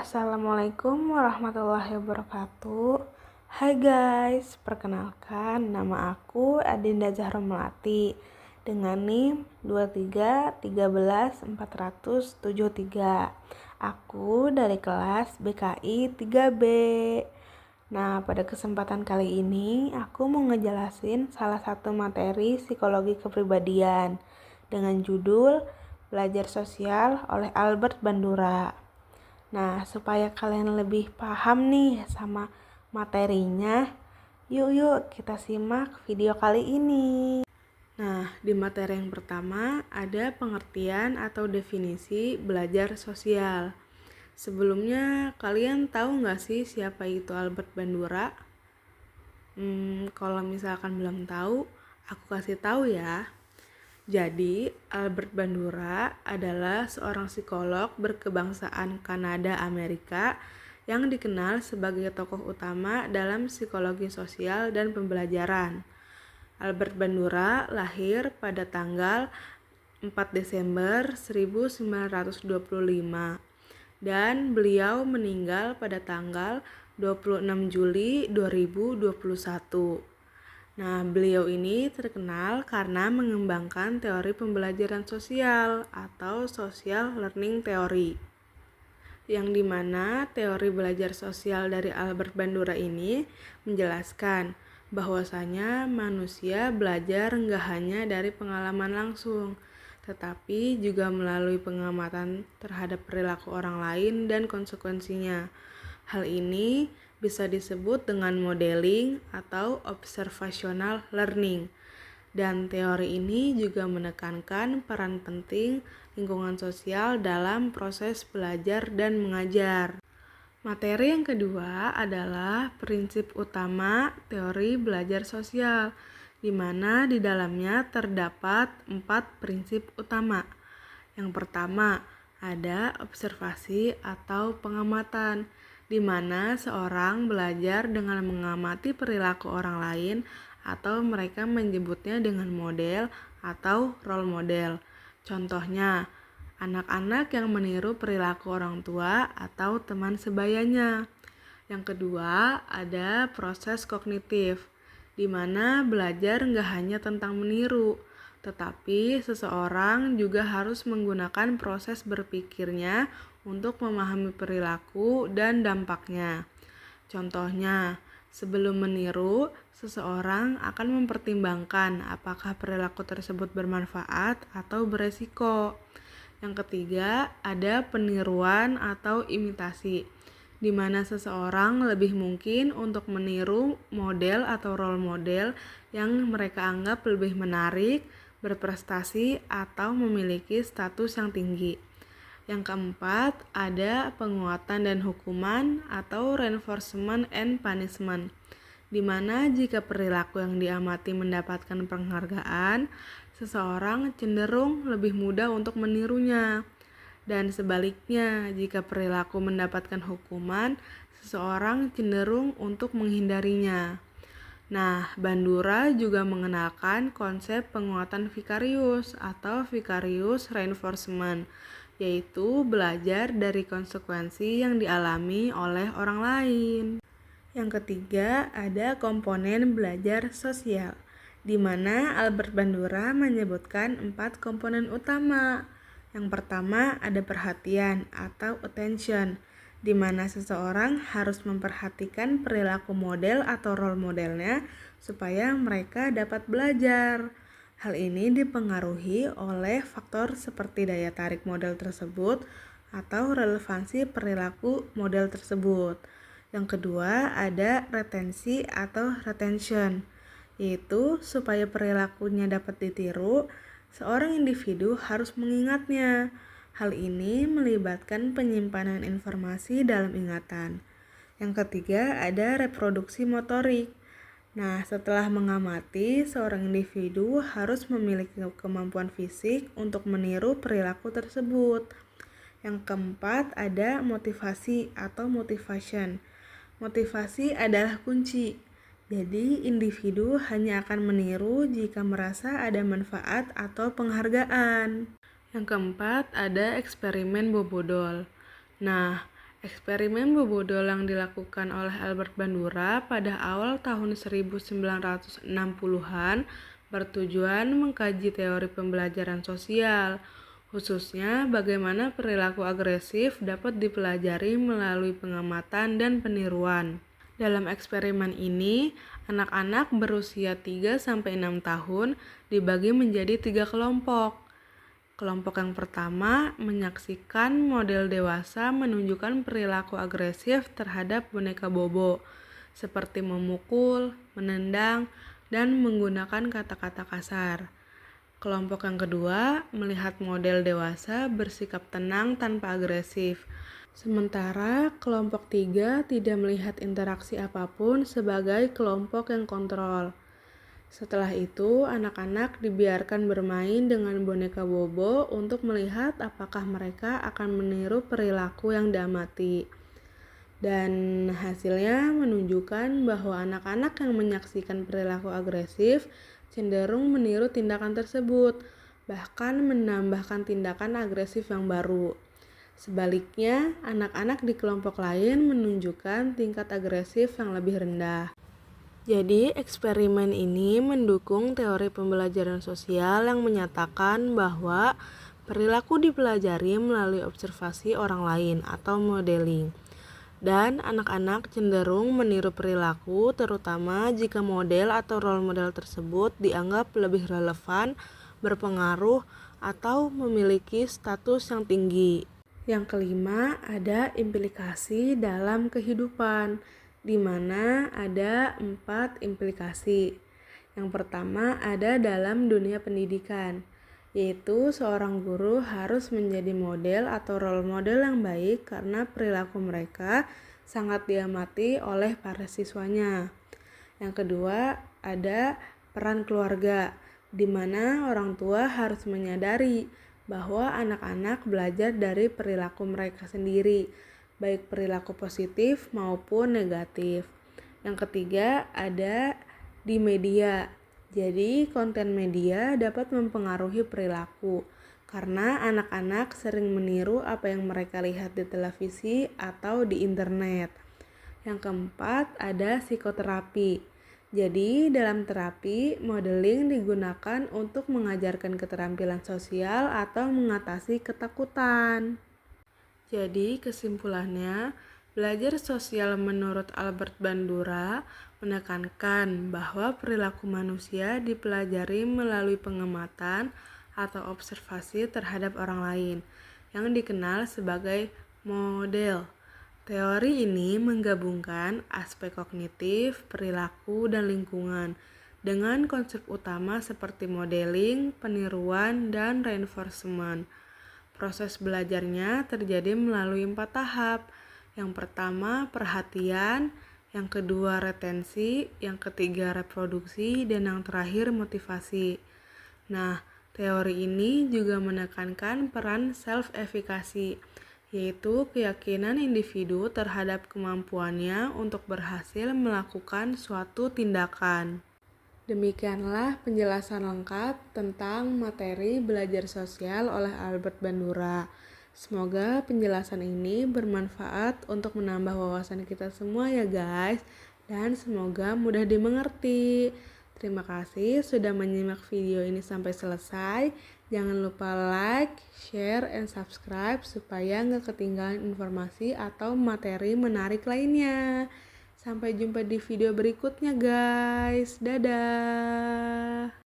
Assalamualaikum warahmatullahi wabarakatuh. Hai guys, perkenalkan nama aku Adinda Zahra Melati dengan NIM 231317473. Aku dari kelas BKI 3B. Nah, pada kesempatan kali ini aku mau ngejelasin salah satu materi psikologi kepribadian dengan judul Belajar Sosial oleh Albert Bandura. Nah, supaya kalian lebih paham nih sama materinya, yuk kita simak video kali ini. Nah, di materi yang pertama ada pengertian atau definisi belajar sosial. Sebelumnya, kalian tahu nggak sih siapa itu Albert Bandura? Kalau misalkan belum tahu, aku kasih tahu ya. Jadi, Albert Bandura adalah seorang psikolog berkebangsaan Kanada Amerika yang dikenal sebagai tokoh utama dalam psikologi sosial dan pembelajaran. Albert Bandura lahir pada tanggal 4 Desember 1925 dan beliau meninggal pada tanggal 26 Juli 2021. Nah, beliau ini terkenal karena mengembangkan teori pembelajaran sosial atau social learning theory, yang dimana teori belajar sosial dari Albert Bandura ini menjelaskan bahwasanya manusia belajar nggak hanya dari pengalaman langsung, tetapi juga melalui pengamatan terhadap perilaku orang lain dan konsekuensinya. Hal ini bisa disebut dengan modeling atau observational learning. Dan teori ini juga menekankan peran penting lingkungan sosial dalam proses belajar dan mengajar. Materi yang kedua adalah prinsip utama teori belajar sosial, di mana di dalamnya terdapat 4 prinsip utama. Yang pertama, ada observasi atau pengamatan, di mana seorang belajar dengan mengamati perilaku orang lain atau mereka menyebutnya dengan model atau role model. Contohnya, anak-anak yang meniru perilaku orang tua atau teman sebayanya. Yang kedua, ada proses kognitif, di mana belajar nggak hanya tentang meniru, tetapi seseorang juga harus menggunakan proses berpikirnya untuk memahami perilaku dan dampaknya. Contohnya, sebelum meniru, seseorang akan mempertimbangkan apakah perilaku tersebut bermanfaat atau beresiko. Yang ketiga, ada peniruan atau imitasi, di mana seseorang lebih mungkin untuk meniru model atau role model yang mereka anggap lebih menarik, berprestasi, atau memiliki status yang tinggi. Yang keempat, ada penguatan dan hukuman atau reinforcement and punishment, di mana jika perilaku yang diamati mendapatkan penghargaan, seseorang cenderung lebih mudah untuk menirunya. Dan sebaliknya, jika perilaku mendapatkan hukuman, seseorang cenderung untuk menghindarinya. Nah, Bandura juga mengenalkan konsep penguatan vicarious atau vicarious reinforcement, yaitu belajar dari konsekuensi yang dialami oleh orang lain. Yang ketiga, ada komponen belajar sosial, di mana Albert Bandura menyebutkan 4 komponen utama. Yang pertama, ada perhatian atau attention, di mana seseorang harus memperhatikan perilaku model atau role modelnya supaya mereka dapat belajar. Hal ini dipengaruhi oleh faktor seperti daya tarik model tersebut atau relevansi perilaku model tersebut. Yang kedua, ada retensi atau retention, yaitu supaya perilakunya dapat ditiru, seorang individu harus mengingatnya. Hal ini melibatkan penyimpanan informasi dalam ingatan. Yang ketiga, ada reproduksi motorik. Nah, setelah mengamati, seorang individu harus memiliki kemampuan fisik untuk meniru perilaku tersebut. Yang keempat, ada motivasi atau motivation. Motivasi adalah kunci. Jadi, individu hanya akan meniru jika merasa ada manfaat atau penghargaan. Yang keempat, ada eksperimen bobodol. Nah, Eksperimen bobodol yang dilakukan oleh Albert Bandura pada awal tahun 1960-an bertujuan mengkaji teori pembelajaran sosial, khususnya bagaimana perilaku agresif dapat dipelajari melalui pengamatan dan peniruan. Dalam eksperimen ini, anak-anak berusia 3-6 tahun dibagi menjadi 3 kelompok. Kelompok yang pertama menyaksikan model dewasa menunjukkan perilaku agresif terhadap boneka Bobo, seperti memukul, menendang, dan menggunakan kata-kata kasar. Kelompok yang kedua melihat model dewasa bersikap tenang tanpa agresif. Sementara kelompok 3 tidak melihat interaksi apapun sebagai kelompok yang kontrol. Setelah itu, anak-anak dibiarkan bermain dengan boneka Bobo untuk melihat apakah mereka akan meniru perilaku yang diamati. Dan hasilnya menunjukkan bahwa anak-anak yang menyaksikan perilaku agresif cenderung meniru tindakan tersebut, bahkan menambahkan tindakan agresif yang baru. Sebaliknya, anak-anak di kelompok lain menunjukkan tingkat agresif yang lebih rendah. Jadi, eksperimen ini mendukung teori pembelajaran sosial yang menyatakan bahwa perilaku dipelajari melalui observasi orang lain atau modeling. Dan anak-anak cenderung meniru perilaku terutama jika model atau role model tersebut dianggap lebih relevan, berpengaruh, atau memiliki status yang tinggi. Yang kelima, ada implikasi dalam kehidupan, di mana ada 4 implikasi. Yang pertama ada dalam dunia pendidikan, yaitu seorang guru harus menjadi model atau role model yang baik karena perilaku mereka sangat diamati oleh para siswanya. Yang kedua ada peran keluarga, di mana orang tua harus menyadari bahwa anak-anak belajar dari perilaku mereka sendiri, baik perilaku positif maupun negatif. Yang ketiga ada di media. Jadi konten media dapat mempengaruhi perilaku karena anak-anak sering meniru apa yang mereka lihat di televisi atau di internet. Yang keempat ada psikoterapi. Jadi dalam terapi, modeling digunakan untuk mengajarkan keterampilan sosial atau mengatasi ketakutan. Jadi kesimpulannya, belajar sosial menurut Albert Bandura menekankan bahwa perilaku manusia dipelajari melalui pengamatan atau observasi terhadap orang lain, yang dikenal sebagai model. Teori ini menggabungkan aspek kognitif, perilaku, dan lingkungan dengan konsep utama seperti modeling, peniruan, dan reinforcement. Proses belajarnya terjadi melalui 4 tahap. Yang pertama perhatian, yang kedua retensi, yang ketiga reproduksi, dan yang terakhir motivasi. Nah, teori ini juga menekankan peran self-efikasi, yaitu keyakinan individu terhadap kemampuannya untuk berhasil melakukan suatu tindakan. Demikianlah penjelasan lengkap tentang materi belajar sosial oleh Albert Bandura. Semoga penjelasan ini bermanfaat untuk menambah wawasan kita semua ya guys, dan semoga mudah dimengerti. Terima kasih sudah menyimak video ini sampai selesai. Jangan lupa like, share, and subscribe supaya nggak ketinggalan informasi atau materi menarik lainnya. Sampai jumpa di video berikutnya guys. Dadah.